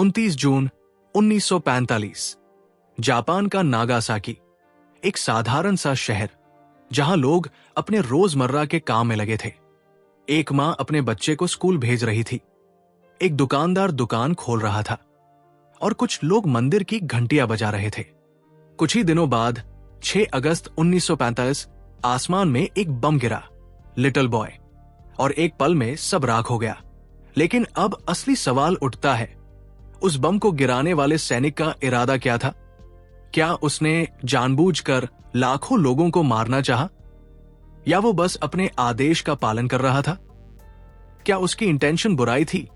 29 जून 1945। Japan का Nagasaki, एक साधारण सा शहर जहां लोग अपने रोजमर्रा के काम में लगे थे। एक मां अपने बच्चे को स्कूल भेज रही थी, एक दुकानदार दुकान खोल रहा था और कुछ लोग मंदिर की घंटियां बजा रहे थे। कुछ ही दिनों बाद 6 अगस्त 1945 आसमान में एक बम गिरा, लिटिल बॉय, और एक पल में सब राख हो गया। लेकिन अब असली सवाल उठता है, उस बम को गिराने वाले सैनिक का इरादा क्या था? क्या उसने जानबूझकर लाखों लोगों को मारना चाहा, या वो बस अपने आदेश का पालन कर रहा था? क्या उसकी इंटेंशन बुराई थी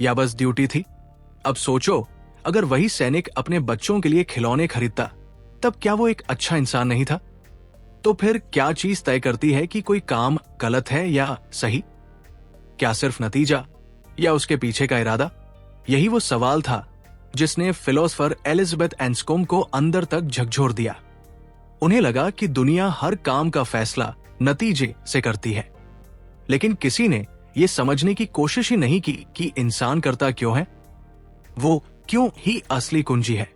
या बस ड्यूटी थी? अब सोचो, अगर वही सैनिक अपने बच्चों के लिए खिलौने खरीदता, तब क्या वो एक अच्छा इंसान नहीं था? तो फिर क्या चीज तय करती है कि कोई काम गलत है या सही? क्या सिर्फ नतीजा या उसके पीछे का इरादा? यही वो सवाल था जिसने फिलोसोफर एलिजाबेथ एंस्कोम को अंदर तक झकझोर दिया। उन्हें लगा कि दुनिया हर काम का फैसला नतीजे से करती है, लेकिन किसी ने यह समझने की कोशिश ही नहीं की कि इंसान करता क्यों है। वो क्यों ही असली कुंजी है,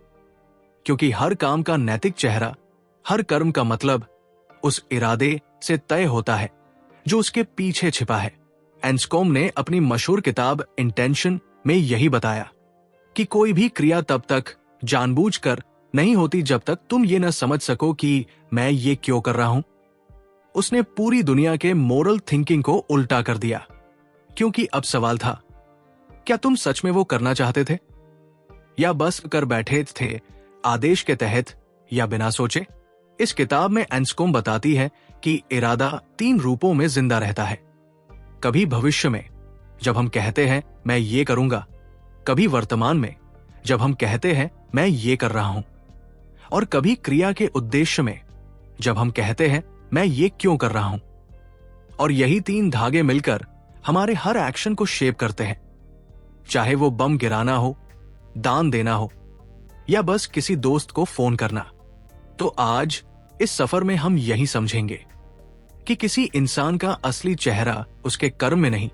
क्योंकि हर काम का नैतिक चेहरा, हर कर्म का मतलब उस इरादे से तय होता है जो उसके पीछे छिपा है। एंस्कोम ने अपनी मशहूर किताब इंटेंशन में यही बताया कि कोई भी क्रिया तब तक जानबूझकर नहीं होती जब तक तुम ये न समझ सको कि मैं ये क्यों कर रहा हूं। उसने पूरी दुनिया के मोरल थिंकिंग को उल्टा कर दिया, क्योंकि अब सवाल था, क्या तुम सच में वो करना चाहते थे या बस कर बैठे थे आदेश के तहत या बिना सोचे? इस किताब में एंस्कोम बताती है कि इरादा 3 रूपों में जिंदा रहता है। कभी भविष्य में, जब हम कहते हैं मैं ये करूंगा, कभी वर्तमान में, जब हम कहते हैं मैं ये कर रहा हूं, और कभी क्रिया के उद्देश्य में, जब हम कहते हैं मैं ये क्यों कर रहा हूं। और यही 3 धागे मिलकर हमारे हर एक्शन को शेप करते हैं, चाहे वो बम गिराना हो, दान देना हो, या बस किसी दोस्त को फोन करना। तो आज इस सफर में हम यही समझेंगे कि किसी इंसान का असली चेहरा उसके कर्म में नहीं,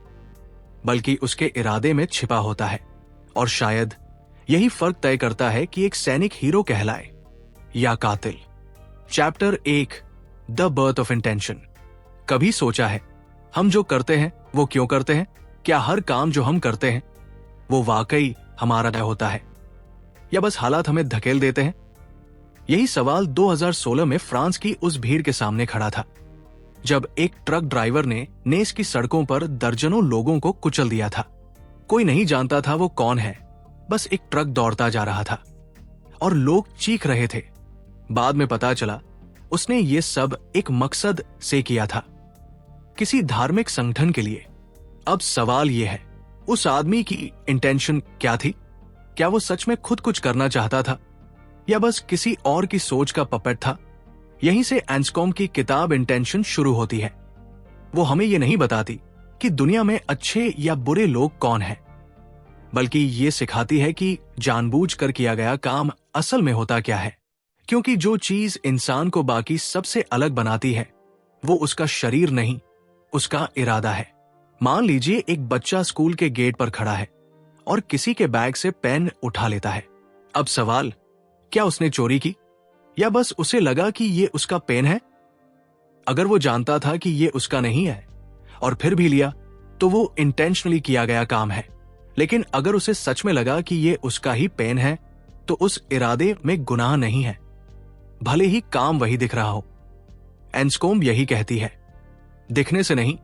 बल्कि उसके इरादे में छिपा होता है। और शायद यही फर्क तय करता है कि एक सैनिक हीरो कहलाए या कातिल। Chapter 1, the birth of intention. कभी सोचा है हम जो करते हैं वो क्यों करते हैं? क्या हर काम जो हम करते हैं वो वाकई हमारा तय होता है, या बस हालात हमें धकेल देते हैं? यही सवाल 2016 में फ्रांस की उस भीड़ के सामने खड़ा था, जब एक ट्रक ड्राइवर ने नेस की सड़कों पर दर्जनों लोगों को कुचल दिया था। कोई नहीं जानता था वो कौन है, बस एक ट्रक दौड़ता जा रहा था और लोग चीख रहे थे। बाद में पता चला उसने ये सब एक मकसद से किया था, किसी धार्मिक संगठन के लिए। अब सवाल यह है, उस आदमी की इंटेंशन क्या थी? क्या वो सच में खुद कुछ करना चाहता था या बस किसी और की सोच का पपेट था? यहीं से एंस्कोम की किताब इंटेंशन शुरू होती है। वो हमें ये नहीं बताती कि दुनिया में अच्छे या बुरे लोग कौन हैं, बल्कि ये सिखाती है कि जानबूझकर किया गया काम असल में होता क्या है। क्योंकि जो चीज इंसान को बाकी सबसे अलग बनाती है वो उसका शरीर नहीं, उसका इरादा है। मान लीजिए एक बच्चा स्कूल के गेट पर खड़ा है और किसी के बैग से पेन उठा लेता है। अब सवाल, क्या उसने चोरी की या बस उसे लगा कि ये उसका पेन है? अगर वो जानता था कि ये उसका नहीं है और फिर भी लिया, तो वो इंटेंशनली किया गया काम है। लेकिन अगर उसे सच में लगा कि ये उसका ही पेन है, तो उस इरादे में गुनाह नहीं है, भले ही काम वही दिख रहा हो। एंस्कोम यही कहती है, दिखने से नहीं,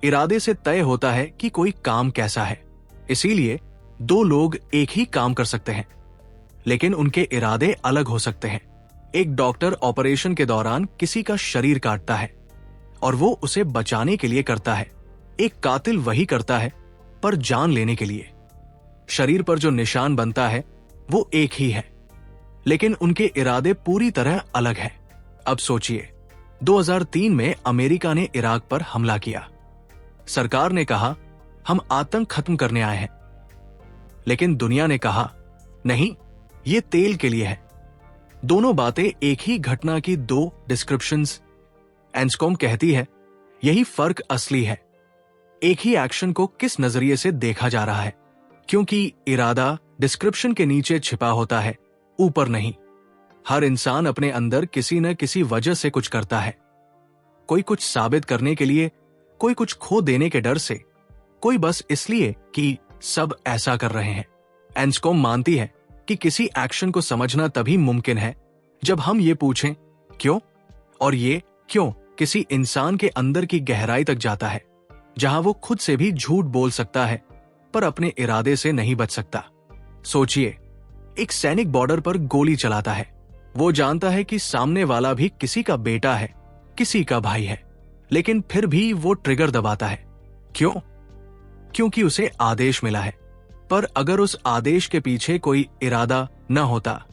इरादे से तय होता है कि कोई काम कैसा है। इसीलिए 2 लोग एक ही काम कर सकते हैं, लेकिन उनके इरादे अलग हो सकते हैं। एक डॉक्टर ऑपरेशन के दौरान किसी का शरीर काटता है और वो उसे बचाने के लिए करता है। एक कातिल वही करता है, पर जान लेने के लिए। शरीर पर जो निशान बनता है वो एक ही है, लेकिन उनके इरादे पूरी तरह अलग हैं। अब सोचिए, 2003 में अमेरिका ने इराक पर हमला किया। सरकार ने कहा हम आतंक खत्म करने आए हैं, लेकिन दुनिया ने कहा नहीं, ये तेल के लिए है। दोनों बातें एक ही घटना की 2 डिस्क्रिप्शंस। एंस्कोम कहती है यही फर्क असली है, एक ही एक्शन को किस नजरिए से देखा जा रहा है। क्योंकि इरादा डिस्क्रिप्शन के नीचे छिपा होता है, ऊपर नहीं। हर इंसान अपने अंदर किसी न किसी वजह से कुछ करता है। कोई कुछ साबित करने के लिए, कोई कुछ खो देने के डर से, कोई बस इसलिए कि सब ऐसा कर रहे हैं। एंस्कॉम मानती है कि किसी एक्शन को समझना तभी मुमकिन है जब हम ये पूछें क्यों, और ये क्यों किसी इंसान के अंदर की गहराई तक जाता है, जहां वो खुद से भी झूठ बोल सकता है पर अपने इरादे से नहीं बच सकता। सोचिए, एक सैनिक बॉर्डर पर गोली चलाता है। वो जानता है कि सामने वाला भी किसी का बेटा है, किसी का भाई है, लेकिन फिर भी वो ट्रिगर दबाता है। क्यों? क्योंकि उसे आदेश मिला है। पर अगर उस आदेश के पीछे कोई इरादा न होता,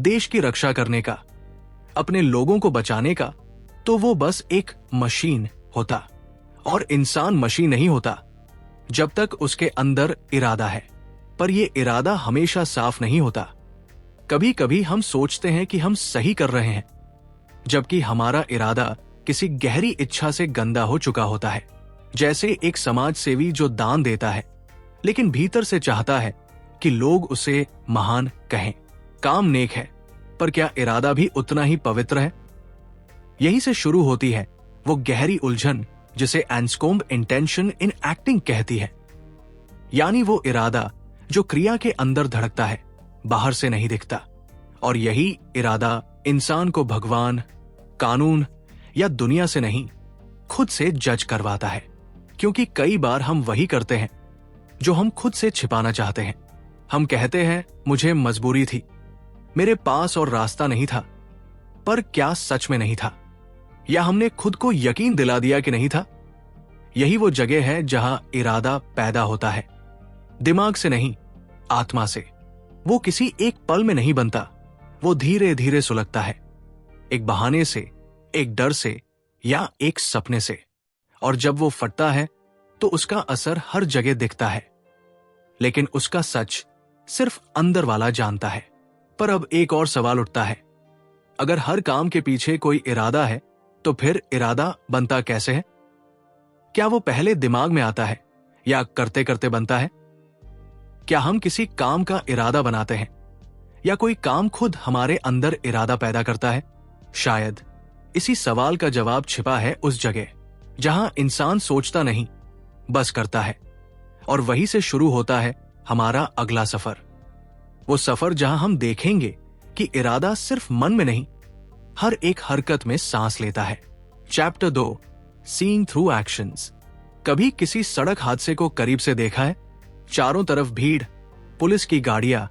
देश की रक्षा करने का, अपने लोगों को बचाने का, तो वो बस एक मशीन होता। और इंसान मशीन नहीं होता जब तक उसके अंदर इरादा है। पर यह इरादा हमेशा साफ नहीं होता। कभी कभी हम सोचते हैं कि हम सही कर रहे हैं, जबकि हमारा इरादा किसी गहरी इच्छा से गंदा हो चुका होता है। जैसे एक समाज सेवी जो दान देता है, लेकिन भीतर से चाहता है कि लोग उसे महान कहें। काम नेक है, पर क्या इरादा भी उतना ही पवित्र है? यहीं से शुरू होती है वो गहरी उलझन जिसे एंस्कॉम्ब इंटेंशन इन एक्टिंग कहती है। यानी वो इरादा जो क्रिया के अंदर धड़कता है, बाहर से नहीं दिखता। और यही इरादा इंसान को भगवान, कानून या दुनिया से नहीं, खुद से जज करवाता है। क्योंकि कई बार हम वही करते हैं जो हम खुद से छिपाना चाहते हैं। हम कहते हैं मुझे मजबूरी थी, मेरे पास और रास्ता नहीं था। पर क्या सच में नहीं था? या हमने खुद को यकीन दिला दिया कि नहीं था? यही वो जगह है जहां इरादा पैदा होता है, दिमाग से नहीं, आत्मा से। वो किसी एक पल में नहीं बनता, वो धीरे धीरे सुलगता है, एक बहाने से, एक डर से या एक सपने से। और जब वो फटता है तो उसका असर हर जगह दिखता है, लेकिन उसका सच सिर्फ अंदर वाला जानता है। पर अब एक और सवाल उठता है, अगर हर काम के पीछे कोई इरादा है, तो फिर इरादा बनता कैसे है? क्या वो पहले दिमाग में आता है या करते करते बनता है? क्या हम किसी काम का इरादा बनाते हैं, या कोई काम खुद हमारे अंदर इरादा पैदा करता है? शायद इसी सवाल का जवाब छिपा है उस जगह जहां इंसान सोचता नहीं, बस करता है। और वहीं से शुरू होता है हमारा अगला सफर। वो सफर जहां हम देखेंगे कि इरादा सिर्फ मन में नहीं, हर एक हरकत में सांस लेता है। Chapter 2, seeing through actions. कभी किसी सड़क हादसे को करीब से देखा है? चारों तरफ भीड़, पुलिस की गाड़ियां,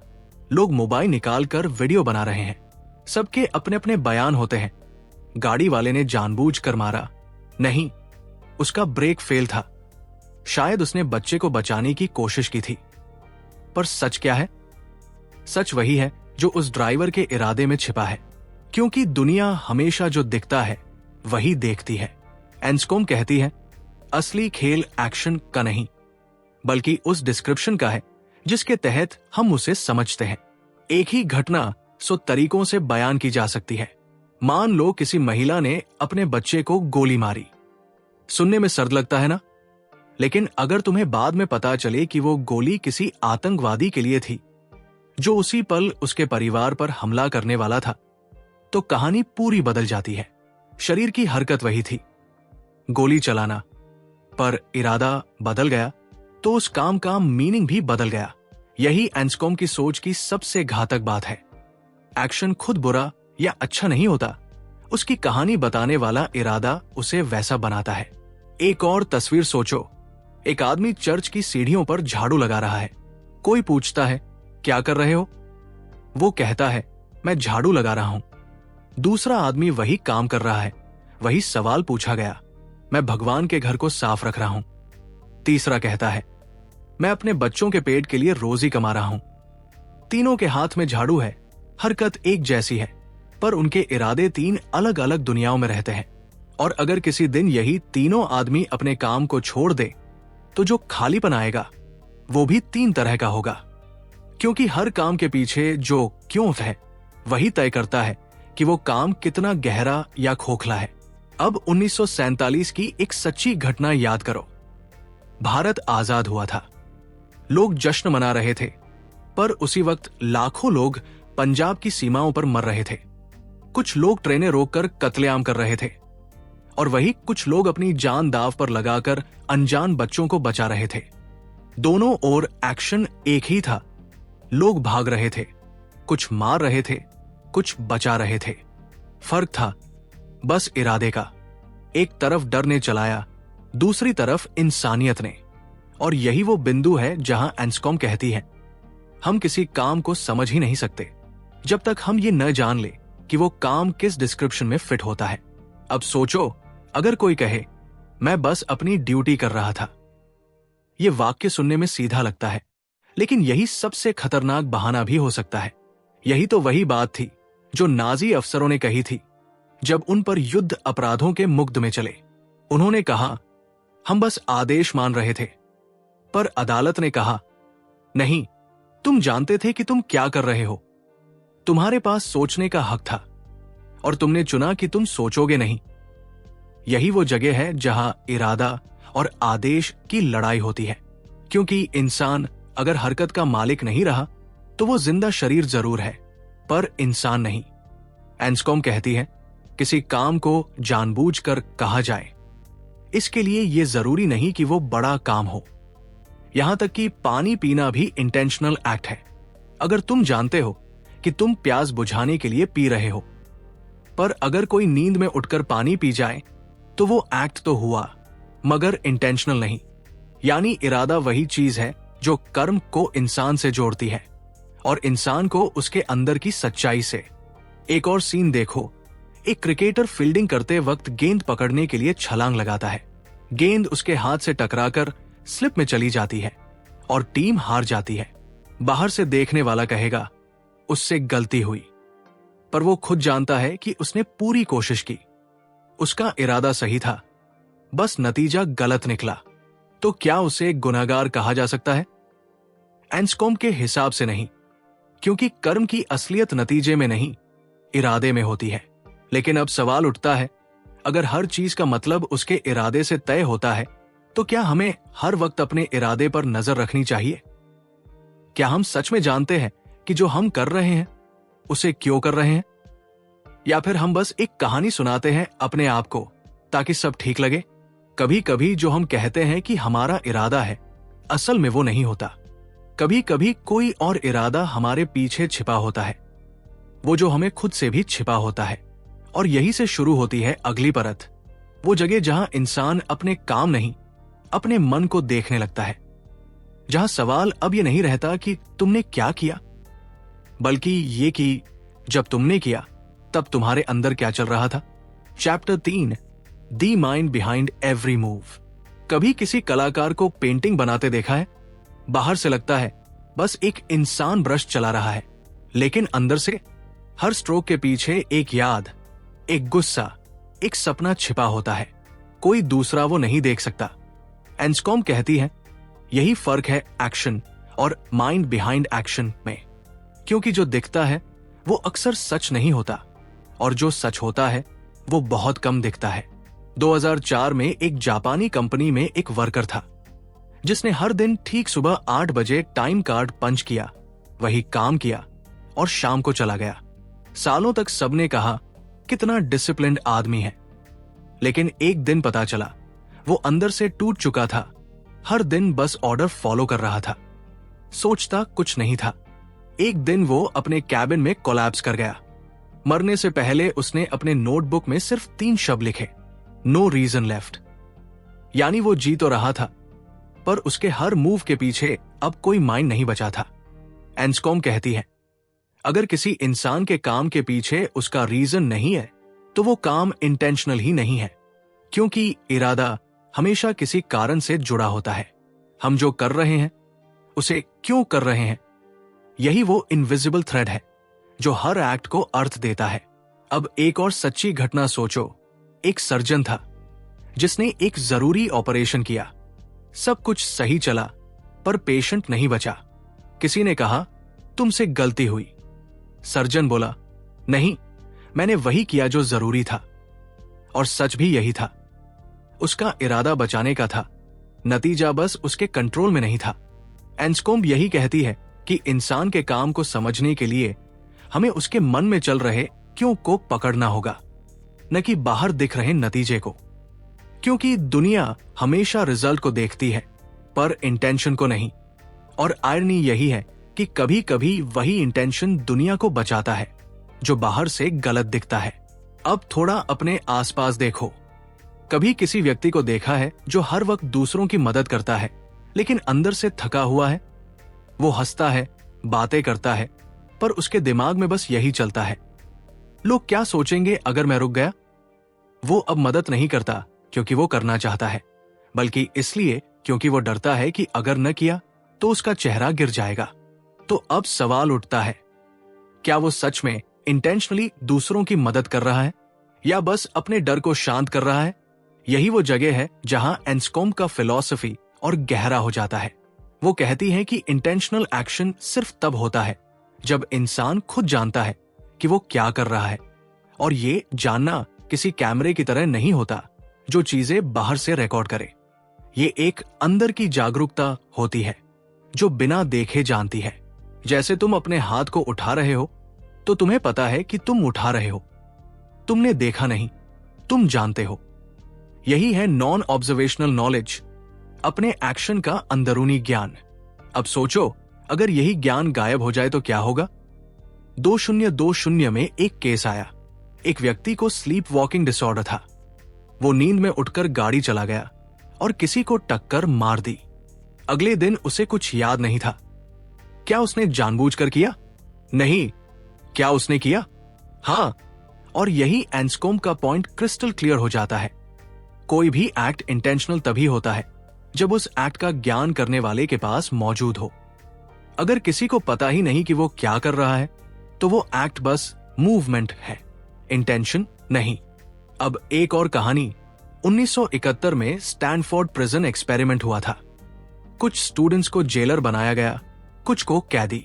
लोग मोबाइल निकालकर वीडियो बना रहे हैं। सबके अपने अपने बयान होते हैं। गाड़ी वाले ने जानबूझकर मारा नहीं, उसका ब्रेक फेल था। शायद उसने बच्चे को बचाने की कोशिश की थी। पर सच क्या है? सच वही है जो उस ड्राइवर के इरादे में छिपा है। क्योंकि दुनिया हमेशा जो दिखता है वही देखती है। एंस्कॉम्ब कहती है, असली खेल एक्शन का नहीं, बल्कि उस डिस्क्रिप्शन का है जिसके तहत हम उसे समझते हैं। एक ही घटना 100 तरीकों से बयान की जा सकती है। मान लो किसी महिला ने अपने बच्चे को गोली मारी। सुनने में सर्द लगता है ना? लेकिन अगर तुम्हें बाद में पता चले कि वो गोली किसी आतंकवादी के लिए थी जो उसी पल उसके परिवार पर हमला करने वाला था, तो कहानी पूरी बदल जाती है। शरीर की हरकत वही थी, गोली चलाना, पर इरादा बदल गया तो उस काम का मीनिंग भी बदल गया। यही एंस्कॉम्ब की सोच की सबसे घातक बात है। एक्शन खुद बुरा या अच्छा नहीं होता, उसकी कहानी बताने वाला इरादा उसे वैसा बनाता है। एक और तस्वीर सोचो, एक आदमी चर्च की सीढ़ियों पर झाड़ू लगा रहा है। कोई पूछता है, क्या कर रहे हो? वो कहता है, मैं झाड़ू लगा रहा हूं। दूसरा आदमी वही काम कर रहा है, वही सवाल पूछा गया, मैं भगवान के घर को साफ रख रहा हूं। तीसरा कहता है, मैं अपने बच्चों के पेट के लिए रोजी कमा रहा हूं। तीनों के हाथ में झाड़ू है, हरकत एक जैसी है, पर उनके इरादे 3 अलग अलग दुनियाओं में रहते हैं। और अगर किसी दिन यही तीनों आदमी अपने काम को छोड़ दे, तो जो खालीपन आएगा वो भी 3 तरह का होगा। क्योंकि हर काम के पीछे जो क्यों है वही तय करता है कि वो काम कितना गहरा या खोखला है। अब 1947 की एक सच्ची घटना याद करो। भारत आजाद हुआ था, लोग जश्न मना रहे थे, पर उसी वक्त लाखों लोग पंजाब की सीमाओं पर मर रहे थे। कुछ लोग ट्रेनें रोककर कत्लेआम कर रहे थे और वही कुछ लोग अपनी जान दांव पर लगाकर अनजान बच्चों को बचा रहे थे। दोनों ओर एक्शन एक ही था। लोग भाग रहे थे, कुछ मार रहे थे, कुछ बचा रहे थे। फर्क था बस इरादे का। एक तरफ डर ने चलाया, दूसरी तरफ इंसानियत ने। और यही वो बिंदु है जहां एंस्कॉम कहती है, हम किसी काम को समझ ही नहीं सकते जब तक हम ये न जान ले कि वो काम किस डिस्क्रिप्शन में फिट होता है। अब सोचो, अगर कोई कहे मैं बस अपनी ड्यूटी कर रहा था। ये वाक्य सुनने में सीधा लगता है, लेकिन यही सबसे खतरनाक बहाना भी हो सकता है। यही तो वही बात थी जो नाजी अफसरों ने कही थी जब उन पर युद्ध अपराधों के मुग्ध में चले। उन्होंने कहा हम बस आदेश मान रहे थे, पर अदालत ने कहा नहीं, तुम जानते थे कि तुम क्या कर रहे हो। तुम्हारे पास सोचने का हक था और तुमने चुना कि तुम सोचोगे नहीं। यही वो जगह है जहां इरादा और आदेश की लड़ाई होती है, क्योंकि इंसान अगर हरकत का मालिक नहीं रहा तो वो जिंदा शरीर जरूर है, पर इंसान नहीं। एंस्कॉम कहती है किसी काम को जानबूझकर कहा जाए, इसके लिए ये जरूरी नहीं कि वो बड़ा काम हो। यहां तक कि पानी पीना भी इंटेंशनल एक्ट है। अगर तुम जानते हो कि तुम प्यास बुझाने के लिए पी रहे हो, पर अगर कोई नींद में उठकर पानी पी जाए तो वो एक्ट तो हुआ मगर इंटेंशनल नहीं। यानी इरादा वही चीज है जो कर्म को इंसान से जोड़ती है और इंसान को उसके अंदर की सच्चाई से। एक और सीन देखो, एक क्रिकेटर फील्डिंग करते वक्त गेंद पकड़ने के लिए छलांग लगाता है। गेंद उसके हाथ से टकराकर स्लिप में चली जाती है और टीम हार जाती है। बाहर से देखने वाला कहेगा उससे गलती हुई, पर वो खुद जानता है कि उसने पूरी कोशिश की। उसका इरादा सही था, बस नतीजा गलत निकला। तो क्या उसे गुनहगार कहा जा सकता है? एंस्कॉम के हिसाब से नहीं, क्योंकि कर्म की असलियत नतीजे में नहीं, इरादे में होती है। लेकिन अब सवाल उठता है, अगर हर चीज का मतलब उसके इरादे से तय होता है तो क्या हमें हर वक्त अपने इरादे पर नजर रखनी चाहिए? क्या हम सच में जानते हैं कि जो हम कर रहे हैं उसे क्यों कर रहे हैं? या फिर हम बस एक कहानी सुनाते हैं अपने आप को ताकि सब ठीक लगे? कभी कभी जो हम कहते हैं कि हमारा इरादा है, असल में वो नहीं होता। कभी कभी कोई और इरादा हमारे पीछे छिपा होता है, वो जो हमें खुद से भी छिपा होता है। और यही से शुरू होती है अगली परत, वो जगह जहां इंसान अपने काम नहीं, अपने मन को देखने लगता है। जहां सवाल अब ये नहीं रहता कि तुमने क्या किया, बल्कि ये कि जब तुमने किया तब तुम्हारे अंदर क्या चल रहा था। Chapter 3, the mind behind every move. कभी किसी कलाकार को पेंटिंग बनाते देखा है? बाहर से लगता है बस एक इंसान ब्रश चला रहा है, लेकिन अंदर से हर स्ट्रोक के पीछे एक याद, एक गुस्सा, एक सपना छिपा होता है। कोई दूसरा वो नहीं देख सकता। एंस्कॉम कहती है यही फर्क है एक्शन और माइंड बिहाइंड एक्शन में, क्योंकि जो दिखता है वो अक्सर सच नहीं होता और जो सच होता है वो बहुत कम दिखता है। 2004 में एक जापानी कंपनी में एक वर्कर था जिसने हर दिन ठीक सुबह 8 बजे टाइम कार्ड पंच किया, वही काम किया और शाम को चला गया। सालों तक सबने कहा कितना डिसिप्लिन्ड आदमी है, लेकिन एक दिन पता चला वो अंदर से टूट चुका था। हर दिन बस ऑर्डर फॉलो कर रहा था, सोचता कुछ नहीं था। एक दिन वो अपने कैबिन में कोलैप्स कर गया। मरने से पहले उसने अपने नोटबुक में सिर्फ 3 शब्द लिखे, नो रीजन लेफ्ट। यानी वो जी तो रहा था, पर उसके हर मूव के पीछे अब कोई माइंड नहीं बचा था। एंस्कॉम कहती है अगर किसी इंसान के काम के पीछे उसका रीजन नहीं है तो वो काम इंटेंशनल ही नहीं है, क्योंकि इरादा हमेशा किसी कारण से जुड़ा होता है। हम जो कर रहे हैं उसे क्यों कर रहे हैं, यही वो इनविजिबल थ्रेड है जो हर एक्ट को अर्थ देता है। अब एक और सच्ची घटना सोचो। एक सर्जन था जिसने एक जरूरी ऑपरेशन किया। सब कुछ सही चला, पर पेशेंट नहीं बचा। किसी ने कहा तुमसे गलती हुई। सर्जन बोला नहीं, मैंने वही किया जो जरूरी था। और सच भी यही था। उसका इरादा बचाने का था, नतीजा बस उसके कंट्रोल में नहीं था। एंस्कॉम यही कहती है कि इंसान के काम को समझने के लिए हमें उसके मन में चल रहे क्यों को पकड़ना होगा, न कि बाहर दिख रहे नतीजे को। क्योंकि दुनिया हमेशा रिजल्ट को देखती है पर इंटेंशन को नहीं। और आयरनी यही है कि कभी कभी वही इंटेंशन दुनिया को बचाता है जो बाहर से गलत दिखता है। अब थोड़ा अपने आसपास देखो। कभी किसी व्यक्ति को देखा है जो हर वक्त दूसरों की मदद करता है लेकिन अंदर से थका हुआ है? वो हंसता है, बातें करता है, पर उसके दिमाग में बस यही चलता है, लोग क्या सोचेंगे अगर मैं रुक गया? वो अब मदद नहीं करता क्योंकि वो करना चाहता है, बल्कि इसलिए क्योंकि वो डरता है कि अगर न किया तो उसका चेहरा गिर जाएगा। तो अब सवाल उठता है, क्या वो सच में इंटेंशनली दूसरों की मदद कर रहा है या बस अपने डर को शांत कर रहा है? यही वो जगह है जहां एंस्कॉम का फिलॉसफी और गहरा हो जाता है। वो कहती है कि इंटेंशनल एक्शन सिर्फ तब होता है जब इंसान खुद जानता है कि वो क्या कर रहा है, और ये जानना किसी कैमरे की तरह नहीं होता जो चीजें बाहर से रिकॉर्ड करे। ये एक अंदर की जागरूकता होती है जो बिना देखे जानती है। जैसे तुम अपने हाथ को उठा रहे हो तो तुम्हें पता है कि तुम उठा रहे हो, तुमने देखा नहीं, तुम जानते हो। यही है नॉन ऑब्जर्वेशनल नॉलेज, अपने एक्शन का अंदरूनी ज्ञान। अब सोचो, अगर यही ज्ञान गायब हो जाए तो क्या होगा? 2020 में एक केस आया। एक व्यक्ति को स्लीप वॉकिंग डिसऑर्डर था। वो नींद में उठकर गाड़ी चला गया और किसी को टक्कर मार दी। अगले दिन उसे कुछ याद नहीं था। क्या उसने जानबूझकर किया? नहीं। क्या उसने किया? हाँ। और यही एंस्कॉम का पॉइंट क्रिस्टल क्लियर हो जाता है। कोई भी एक्ट इंटेंशनल तभी होता है जब उस एक्ट का ज्ञान करने वाले के पास मौजूद हो। अगर किसी को पता ही नहीं कि वो क्या कर रहा है तो वो एक्ट बस मूवमेंट है, इंटेंशन नहीं। अब एक और कहानी। 1971 में स्टैनफोर्ड प्रिजन एक्सपेरिमेंट हुआ था। कुछ स्टूडेंट्स को जेलर बनाया गया, कुछ को कैदी।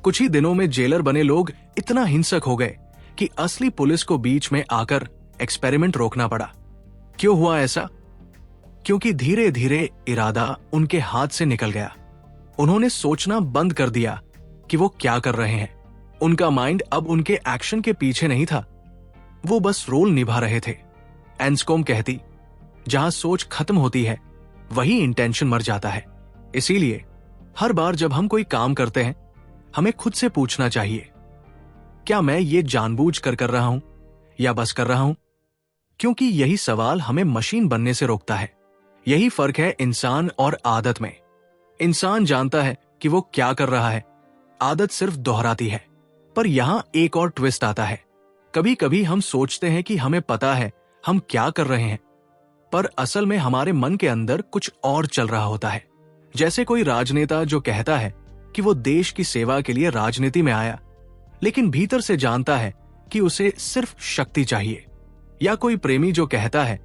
कुछ ही दिनों में जेलर बने लोग इतना हिंसक हो गए कि असली पुलिस को बीच में आकर एक्सपेरिमेंट रोकना पड़ा। क्यों हुआ ऐसा? क्योंकि धीरे धीरे इरादा उनके हाथ से निकल गया। उन्होंने सोचना बंद कर दिया कि वो क्या कर रहे हैं। उनका माइंड अब उनके एक्शन के पीछे नहीं था, वो बस रोल निभा रहे थे। एंस्कॉम कहती, जहां सोच खत्म होती है वही इंटेंशन मर जाता है। इसीलिए हर बार जब हम कोई काम करते हैं हमें खुद से पूछना चाहिए, क्या मैं ये जानबूझकर कर रहा हूं या बस कर रहा हूं? क्योंकि यही सवाल हमें मशीन बनने से रोकता है। यही फर्क है इंसान और आदत में। इंसान जानता है कि वो क्या कर रहा है, आदत सिर्फ दोहराती है। पर यहां एक और ट्विस्ट आता है। कभी कभी हम सोचते हैं कि हमें पता है हम क्या कर रहे हैं, पर असल में हमारे मन के अंदर कुछ और चल रहा होता है। जैसे कोई राजनेता जो कहता है कि वो देश की सेवा के लिए राजनीति में आया, लेकिन भीतर से जानता है कि उसे सिर्फ शक्ति चाहिए। या कोई प्रेमी जो कहता है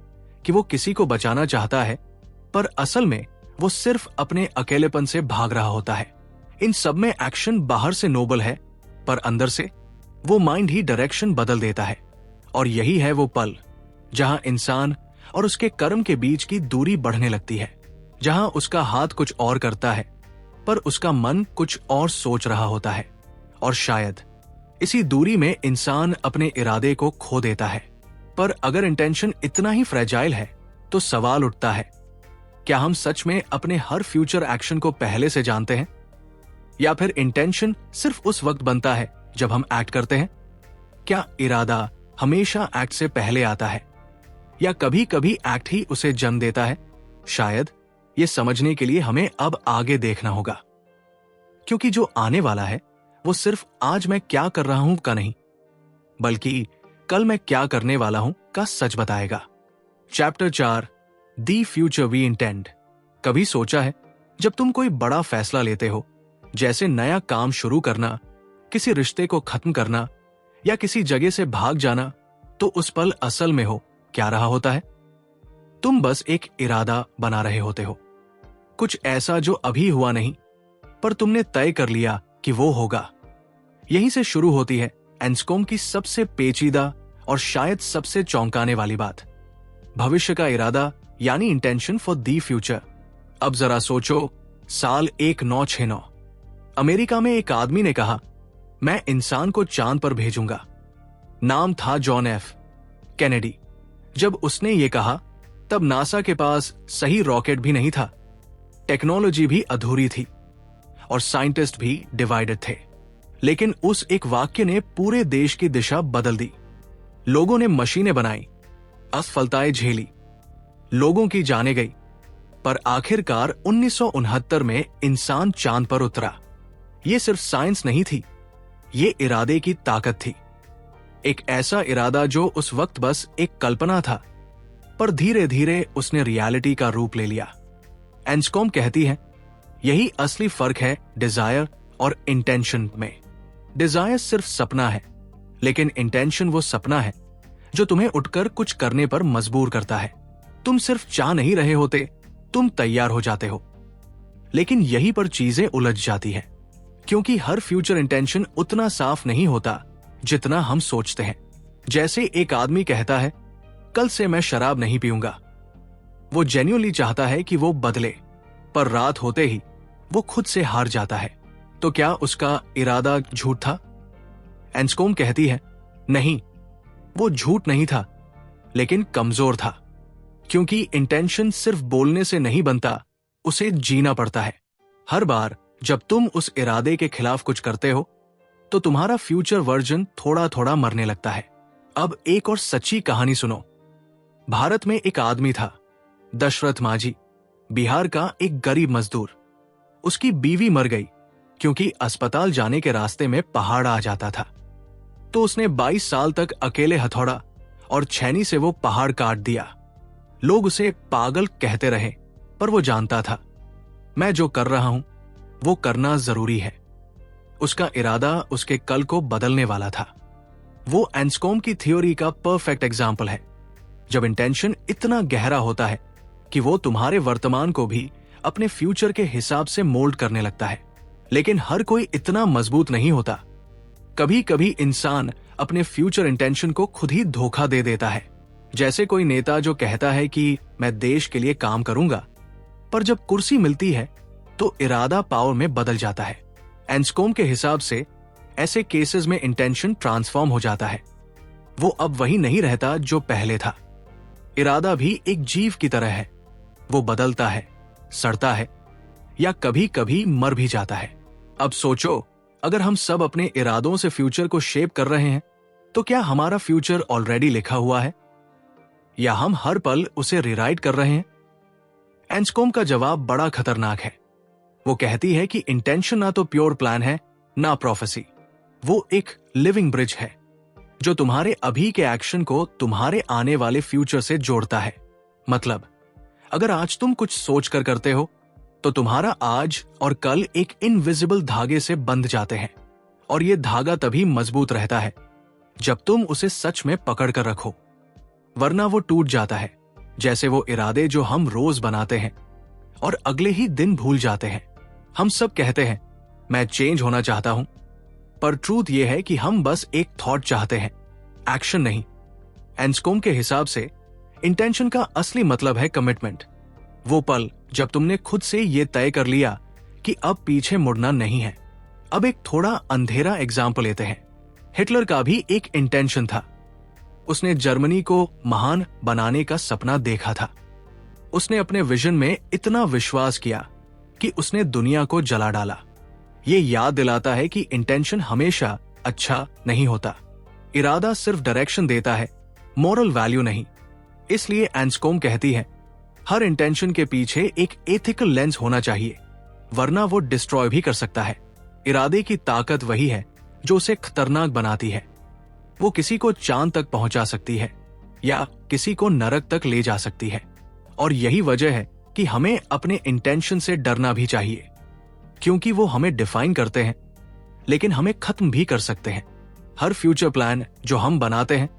कि वो किसी को बचाना चाहता है, पर असल में वो सिर्फ अपने अकेलेपन से भाग रहा होता है। इन सब में एक्शन बाहर से नोबल है, पर अंदर से वो माइंड ही डायरेक्शन बदल देता है। और यही है वो पल जहां इंसान और उसके कर्म के बीच की दूरी बढ़ने लगती है, जहां उसका हाथ कुछ और करता है पर उसका मन कुछ और सोच रहा होता है। और शायद इसी दूरी में इंसान अपने इरादे को खो देता है। पर अगर इंटेंशन इतना ही फ्रेजाइल है तो सवाल उठता है, क्या हम सच में अपने हर फ्यूचर एक्शन को पहले से जानते हैं? या फिर इंटेंशन सिर्फ उस वक्त बनता है जब हम एक्ट करते हैं? क्या इरादा हमेशा एक्ट से पहले आता है या कभी कभी एक्ट ही उसे जन्म देता है? शायद ये समझने के लिए हमें अब आगे देखना होगा, क्योंकि जो आने वाला है वो सिर्फ आज मैं क्या कर रहा हूं का नहीं, बल्कि कल मैं क्या करने वाला हूं का सच बताएगा। Chapter 4, the future we intend. कभी सोचा है जब तुम कोई बड़ा फैसला लेते हो, जैसे नया काम शुरू करना, किसी रिश्ते को खत्म करना या किसी जगह से भाग जाना, तो उस पल असल में हो क्या रहा होता है? तुम बस एक इरादा बना रहे होते हो, कुछ ऐसा जो अभी हुआ नहीं पर तुमने तय कर लिया कि वो होगा। यहीं से शुरू होती है एंस्कॉम की सबसे पेचीदा और शायद सबसे चौंकाने वाली बात, भविष्य का इरादा यानी इंटेंशन फॉर दी फ्यूचर। अब जरा सोचो, साल 1969, अमेरिका में एक आदमी ने कहा, मैं इंसान को चांद पर भेजूंगा। नाम था जॉन एफ कैनेडी। जब उसने ये कहा तब नासा के पास सही रॉकेट भी नहीं था, टेक्नोलॉजी भी अधूरी थी और साइंटिस्ट भी डिवाइडेड थे। लेकिन उस एक वाक्य ने पूरे देश की दिशा बदल दी। लोगों ने मशीनें बनाई, असफलताएं झेली, लोगों की जानें गई, पर आखिरकार 1969 में इंसान चांद पर उतरा। यह सिर्फ साइंस नहीं थी, ये इरादे की ताकत थी। एक ऐसा इरादा जो उस वक्त बस एक कल्पना था, पर धीरे धीरे उसने रियलिटी का रूप ले लिया। एंस्कॉम कहती है, यही असली फर्क है डिजायर और इंटेंशन में। डिजायर सिर्फ सपना है, लेकिन इंटेंशन वो सपना है जो तुम्हें उठकर कुछ करने पर मजबूर करता है। तुम सिर्फ चाह नहीं रहे होते, तुम तैयार हो जाते हो। लेकिन यहीं पर चीजें उलझ जाती है, क्योंकि हर फ्यूचर इंटेंशन उतना साफ नहीं होता जितना हम सोचते हैं। जैसे एक आदमी कहता है, कल से मैं शराब नहीं पीऊंगा। वो जेन्युइनली चाहता है कि वो बदले, पर रात होते ही वो खुद से हार जाता है। तो क्या उसका इरादा झूठ था? एंस्कॉम कहती है, नहीं, वो झूठ नहीं था, लेकिन कमजोर था। क्योंकि इंटेंशन सिर्फ बोलने से नहीं बनता, उसे जीना पड़ता है। हर बार जब तुम उस इरादे के खिलाफ कुछ करते हो, तो तुम्हारा फ्यूचर वर्जन थोड़ा थोड़ा मरने लगता है। अब एक और सच्ची कहानी सुनो। भारत में एक आदमी था, दशरथ माझी, बिहार का एक गरीब मजदूर। उसकी बीवी मर गई क्योंकि अस्पताल जाने के रास्ते में पहाड़ आ जाता था। तो उसने 22 साल तक अकेले हथौड़ा और छैनी से वो पहाड़ काट दिया। लोग उसे पागल कहते रहे, पर वो जानता था, मैं जो कर रहा हूं वो करना जरूरी है। उसका इरादा उसके कल को बदलने वाला था। वो एंस्कॉम की थ्योरी का परफेक्ट एग्जाम्पल है। जब इंटेंशन इतना गहरा होता है कि वो तुम्हारे वर्तमान को भी अपने फ्यूचर के हिसाब से मोल्ड करने लगता है। लेकिन हर कोई इतना मजबूत नहीं होता। कभी कभी इंसान अपने फ्यूचर इंटेंशन को खुद ही धोखा दे देता है। जैसे कोई नेता जो कहता है कि मैं देश के लिए काम करूंगा, पर जब कुर्सी मिलती है तो इरादा पावर में बदल जाता है। एंस्कॉम के हिसाब से ऐसे केसेस में इंटेंशन ट्रांसफॉर्म हो जाता है। वो अब वही नहीं रहता जो पहले था। इरादा भी एक जीव की तरह है, वो बदलता है, सड़ता है, या कभी कभी मर भी जाता है। अब सोचो, अगर हम सब अपने इरादों से फ्यूचर को शेप कर रहे हैं, तो क्या हमारा फ्यूचर ऑलरेडी लिखा हुआ है, या हम हर पल उसे रिराइट कर रहे हैं? एंस्कॉम का जवाब बड़ा खतरनाक है। वो कहती है कि इंटेंशन ना तो प्योर प्लान है, ना प्रोफेसी। वो एक लिविंग ब्रिज है जो तुम्हारे अभी के एक्शन को तुम्हारे आने वाले फ्यूचर से जोड़ता है। मतलब, अगर आज तुम कुछ सोच कर करते हो, तो तुम्हारा आज और कल एक इनविजिबल धागे से बंध जाते हैं। और ये धागा तभी मजबूत रहता है जब तुम उसे सच में पकड़ कर रखो, वरना वो टूट जाता है। जैसे वो इरादे जो हम रोज बनाते हैं और अगले ही दिन भूल जाते हैं। हम सब कहते हैं, मैं चेंज होना चाहता हूं, पर ट्रूथ ये है कि हम बस एक थॉट चाहते हैं, एक्शन नहीं। एंस्कॉम के हिसाब से इंटेंशन का असली मतलब है कमिटमेंट। वो पल जब तुमने खुद से ये तय कर लिया कि अब पीछे मुड़ना नहीं है। अब एक थोड़ा अंधेरा एग्जाम्पल लेते हैं। हिटलर का भी एक इंटेंशन था। उसने जर्मनी को महान बनाने का सपना देखा था। उसने अपने विजन में इतना विश्वास किया कि उसने दुनिया को जला डाला। ये याद दिलाता है कि इंटेंशन हमेशा अच्छा नहीं होता। इरादा सिर्फ डायरेक्शन देता है, मॉरल वैल्यू नहीं। इसलिए एंस्कॉम कहती है, हर इंटेंशन के पीछे एक एथिकल लेंस होना चाहिए, वरना वो डिस्ट्रॉय भी कर सकता है। इरादे की ताकत वही है जो उसे खतरनाक बनाती है। वो किसी को चांद तक पहुंचा सकती है या किसी को नरक तक ले जा सकती है। और यही वजह है कि हमें अपने इंटेंशन से डरना भी चाहिए, क्योंकि वो हमें डिफाइन करते हैं, लेकिन हमें खत्म भी कर सकते हैं। हर फ्यूचर प्लान जो हम बनाते हैं,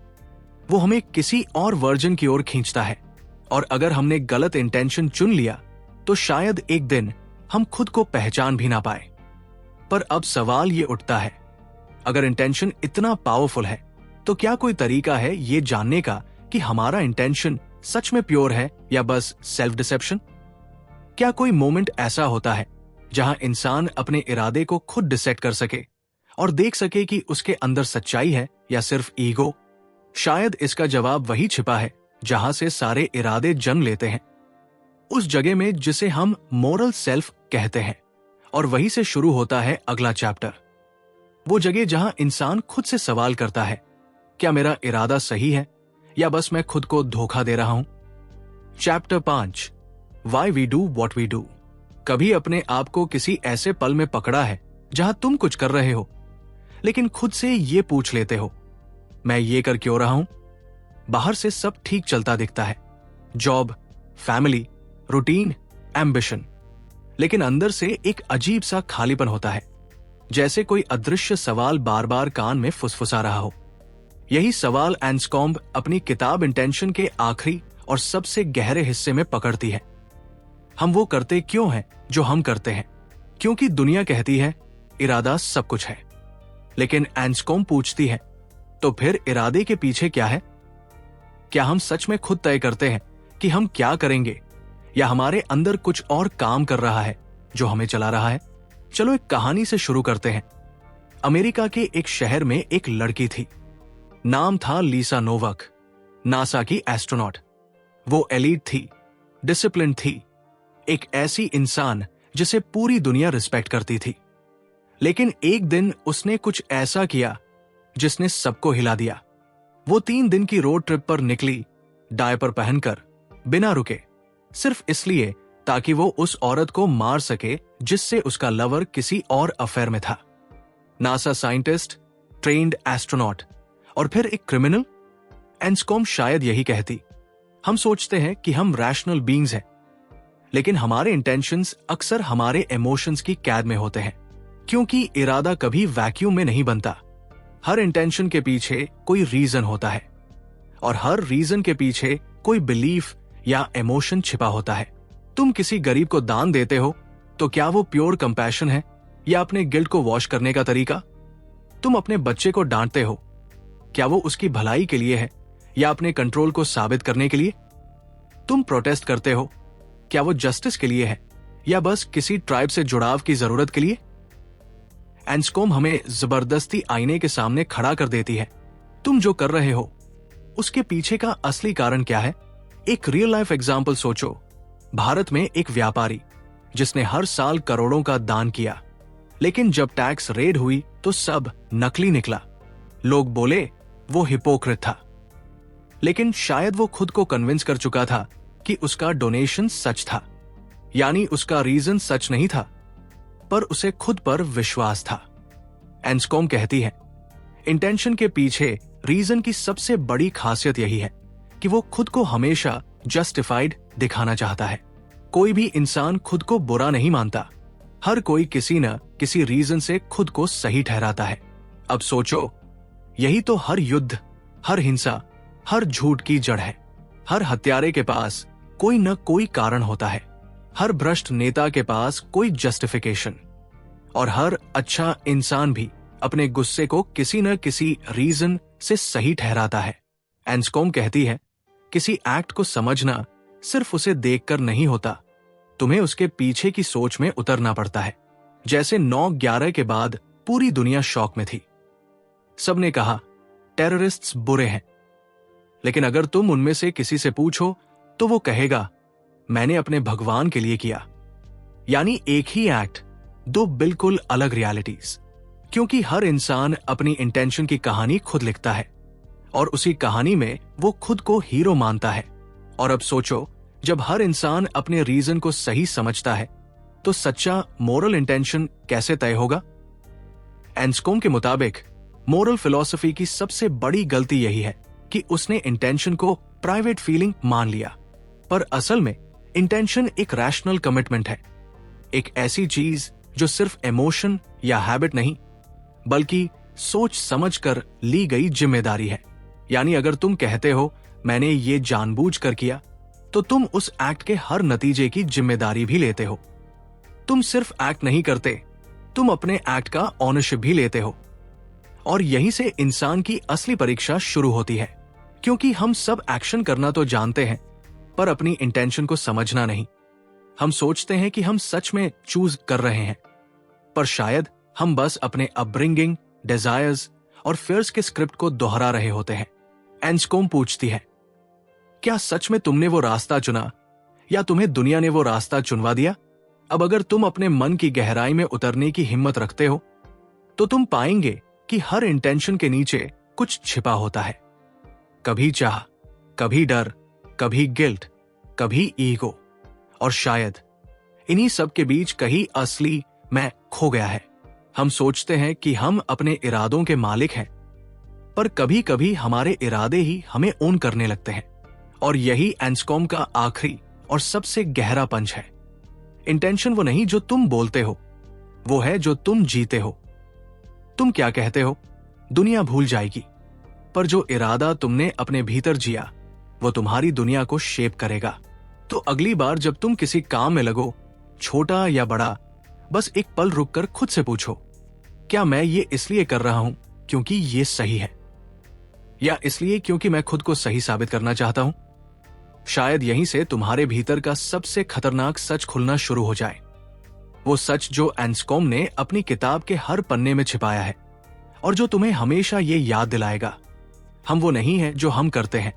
वो हमें किसी और वर्जन की ओर खींचता है। और अगर हमने गलत इंटेंशन चुन लिया, तो शायद एक दिन हम खुद को पहचान भी ना पाए। पर अब सवाल ये उठता है, अगर इंटेंशन इतना पावरफुल है, तो क्या कोई तरीका है ये जानने का कि हमारा इंटेंशन सच में प्योर है या बस सेल्फ डिसेप्शन? क्या कोई मोमेंट ऐसा होता है जहां इंसान अपने इरादे को खुद डिसाइड कर सके और देख सके कि उसके अंदर सच्चाई है या सिर्फ ईगो। शायद इसका जवाब वही छिपा है जहां से सारे इरादे जन्म लेते हैं, उस जगह में जिसे हम मोरल सेल्फ कहते हैं। और वहीं से शुरू होता है अगला चैप्टर, वो जगह जहां इंसान खुद से सवाल करता है, क्या मेरा इरादा सही है या बस मैं खुद को धोखा दे रहा हूं। Chapter 5, why we do what we do. कभी अपने आप को किसी ऐसे पल में पकड़ा है जहां तुम कुछ कर रहे हो लेकिन खुद से ये पूछ लेते हो, मैं ये कर क्यों रहा हूं। बाहर से सब ठीक चलता दिखता है, जॉब, फैमिली, रूटीन, एम्बिशन, लेकिन अंदर से एक अजीब सा खालीपन होता है, जैसे कोई अदृश्य सवाल बार बार कान में फुसफुसा रहा हो। यही सवाल एंस्कॉम्ब अपनी किताब इंटेंशन के आखिरी और सबसे गहरे हिस्से में पकड़ती है। हम वो करते क्यों हैं जो हम करते हैं? क्योंकि दुनिया कहती है इरादा सब कुछ है, लेकिन एंस्कॉम्ब पूछती है, तो फिर इरादे के पीछे क्या है? क्या हम सच में खुद तय करते हैं कि हम क्या करेंगे, या हमारे अंदर कुछ और काम कर रहा है जो हमें चला रहा है? चलो एक कहानी से शुरू करते हैं। अमेरिका के एक शहर में एक लड़की थी, नाम था लीसा नोवक, नासा की एस्ट्रोनॉट। वो एलीट थी, डिसिप्लिन थी, एक ऐसी इंसान जिसे पूरी दुनिया रिस्पेक्ट करती थी। लेकिन एक दिन उसने कुछ ऐसा किया जिसने सबको हिला दिया। वो 3 दिन की रोड ट्रिप पर निकली, डायपर पहनकर, बिना रुके, सिर्फ इसलिए ताकि वो उस औरत को मार सके जिससे उसका लवर किसी और अफेयर में था। नासा साइंटिस्ट, ट्रेन्ड एस्ट्रोनॉट और फिर एक क्रिमिनल। एंस्कॉम्ब शायद यही कहती, हम सोचते हैं कि हम रैशनल बीइंग्स हैं, लेकिन हमारे इंटेंशंस अक्सर हमारे इमोशंस की कैद में होते हैं, क्योंकि इरादा कभी वैक्यूम में नहीं बनता। हर इंटेंशन के पीछे कोई रीजन होता है, और हर रीजन के पीछे कोई बिलीफ या इमोशन छिपा होता है। तुम किसी गरीब को दान देते हो तो क्या वो प्योर कंपैशन है या अपने गिल्ट को वॉश करने का तरीका? तुम अपने बच्चे को डांटते हो, क्या वो उसकी भलाई के लिए है या अपने कंट्रोल को साबित करने के लिए? तुम प्रोटेस्ट करते हो, क्या वो जस्टिस के लिए है या बस किसी ट्राइब से जुड़ाव की जरूरत के लिए? एंस्कॉम्ब हमें जबरदस्ती आईने के सामने खड़ा कर देती है। तुम जो कर रहे हो उसके पीछे का असली कारण क्या है? एक रियल लाइफ एग्जाम्पल सोचो। भारत में एक व्यापारी जिसने हर साल करोड़ों का दान किया, लेकिन जब टैक्स रेड हुई तो सब नकली निकला। लोग बोले वो हिपोक्रेट था, लेकिन शायद वो खुद को कन्विंस कर चुका था कि उसका डोनेशन सच था। यानी उसका रीजन सच नहीं था, पर उसे खुद पर विश्वास था। एंस्कॉम्ब कहती है, इंटेंशन के पीछे रीजन की सबसे बड़ी खासियत यही है कि वो खुद को हमेशा जस्टिफाइड दिखाना चाहता है। कोई भी इंसान खुद को बुरा नहीं मानता, हर कोई किसी न किसी रीजन से खुद को सही ठहराता है। अब सोचो, यही तो हर युद्ध, हर हिंसा, हर झूठ की जड़ है। हर हत्यारे के पास कोई न कोई कारण होता है, हर भ्रष्ट नेता के पास कोई जस्टिफिकेशन, और हर अच्छा इंसान भी अपने गुस्से को किसी न किसी रीजन से सही ठहराता है। एंस्कॉम्ब कहती है, किसी एक्ट को समझना सिर्फ उसे देखकर नहीं होता, तुम्हें उसके पीछे की सोच में उतरना पड़ता है। जैसे 9/11 के बाद पूरी दुनिया शॉक में थी। सबने कहा टेररिस्ट्स बुरे हैं, लेकिन अगर तुम उनमें से किसी से पूछो तो वो कहेगा मैंने अपने भगवान के लिए किया। यानी एक ही एक्ट, दो बिल्कुल अलग रियलिटीज। क्योंकि हर इंसान अपनी इंटेंशन की कहानी खुद लिखता है और उसी कहानी में वो खुद को हीरो मानता है। और अब सोचो, जब हर इंसान अपने रीजन को सही समझता है तो सच्चा मोरल इंटेंशन कैसे तय होगा? एंस्कॉम्ब के मुताबिक मोरल फिलॉसफी की सबसे बड़ी गलती यही है कि उसने इंटेंशन को प्राइवेट फीलिंग मान लिया, पर असल में इंटेंशन एक रैशनल कमिटमेंट है, एक ऐसी चीज जो सिर्फ इमोशन या हैबिट नहीं बल्कि सोच समझकर ली गई जिम्मेदारी है। यानी अगर तुम कहते हो मैंने ये जानबूझकर किया, तो तुम उस एक्ट के हर नतीजे की जिम्मेदारी भी लेते हो। तुम सिर्फ एक्ट नहीं करते, तुम अपने एक्ट का ऑनरशिप भी लेते हो। और यहीं से इंसान की असली परीक्षा शुरू होती है, क्योंकि हम सब एक्शन करना तो जानते हैं पर अपनी इंटेंशन को समझना नहीं। हम सोचते हैं कि हम सच में चूज कर रहे हैं, पर शायद हम बस अपने अपब्रिंगिंग, डिजायर्स और फियर्स के स्क्रिप्ट को दोहरा रहे होते हैं। एंस्कॉम पूछती है, क्या सच में तुमने वो रास्ता चुना या तुम्हें दुनिया ने वो रास्ता चुनवा दिया? अब अगर तुम अपने मन की गहराई में उतरने की हिम्मत रखते हो तो तुम पाएंगे कि हर इंटेंशन के नीचे कुछ छिपा होता है। कभी चाह, कभी डर, कभी गिल्ट, कभी ईगो, और शायद इन्हीं सब के बीच कहीं असली मैं खो गया है। हम सोचते हैं कि हम अपने इरादों के मालिक हैं, पर कभी कभी हमारे इरादे ही हमें ओन करने लगते हैं। और यही एंस्कॉम का आखिरी और सबसे गहरा पंच है। इंटेंशन वो नहीं जो तुम बोलते हो, वो है जो तुम जीते हो। तुम क्या कहते हो दुनिया भूल जाएगी, पर जो इरादा तुमने अपने भीतर जिया वो तुम्हारी दुनिया को शेप करेगा। तो अगली बार जब तुम किसी काम में लगो, छोटा या बड़ा, बस एक पल रुककर खुद से पूछो, क्या मैं ये इसलिए कर रहा हूं क्योंकि ये सही है, या इसलिए क्योंकि मैं खुद को सही साबित करना चाहता हूं? शायद यहीं से तुम्हारे भीतर का सबसे खतरनाक सच खुलना शुरू हो जाए। वो सच जो एंस्कॉम ने अपनी किताब के हर पन्ने में छिपाया है, और जो तुम्हें हमेशा ये याद दिलाएगा, हम वो नहीं है जो हम करते हैं,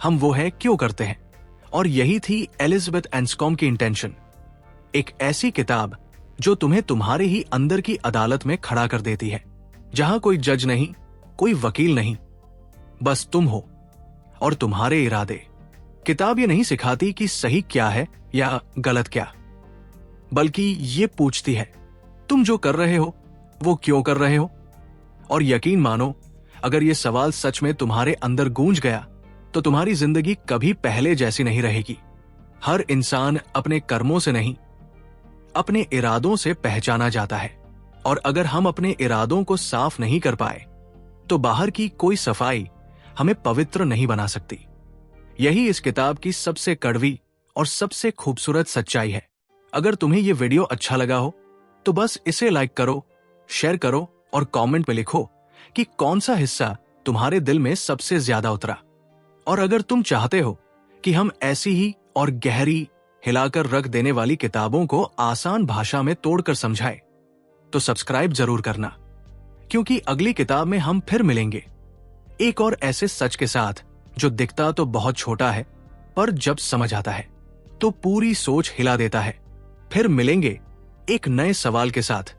हम वो है क्यों करते हैं। और यही थी एलिजाबेथ एंस्कॉम की इंटेंशन। एक ऐसी किताब जो तुम्हें तुम्हारे ही अंदर की अदालत में खड़ा कर देती है, जहां कोई जज नहीं, कोई वकील नहीं, बस तुम हो और तुम्हारे इरादे। किताब ये नहीं सिखाती कि सही क्या है या गलत क्या, बल्कि ये पूछती है तुम जो कर रहे हो वो क्यों कर रहे हो। और यकीन मानो, अगर ये सवाल सच में तुम्हारे अंदर गूंज गया तो तुम्हारी जिंदगी कभी पहले जैसी नहीं रहेगी। हर इंसान अपने कर्मों से नहीं, अपने इरादों से पहचाना जाता है, और अगर हम अपने इरादों को साफ नहीं कर पाए तो बाहर की कोई सफाई हमें पवित्र नहीं बना सकती। यही इस किताब की सबसे कड़वी और सबसे खूबसूरत सच्चाई है। अगर तुम्हें यह वीडियो अच्छा लगा हो तो बस इसे लाइक करो, शेयर करो और कमेंट में लिखो कि कौन सा हिस्सा तुम्हारे दिल में सबसे ज्यादा उतरा। और अगर तुम चाहते हो कि हम ऐसी ही और गहरी, हिलाकर रख देने वाली किताबों को आसान भाषा में तोड़कर समझाए तो सब्सक्राइब जरूर करना, क्योंकि अगली किताब में हम फिर मिलेंगे एक और ऐसे सच के साथ जो दिखता तो बहुत छोटा है, पर जब समझ आता है तो पूरी सोच हिला देता है। फिर मिलेंगे एक नए सवाल के साथ।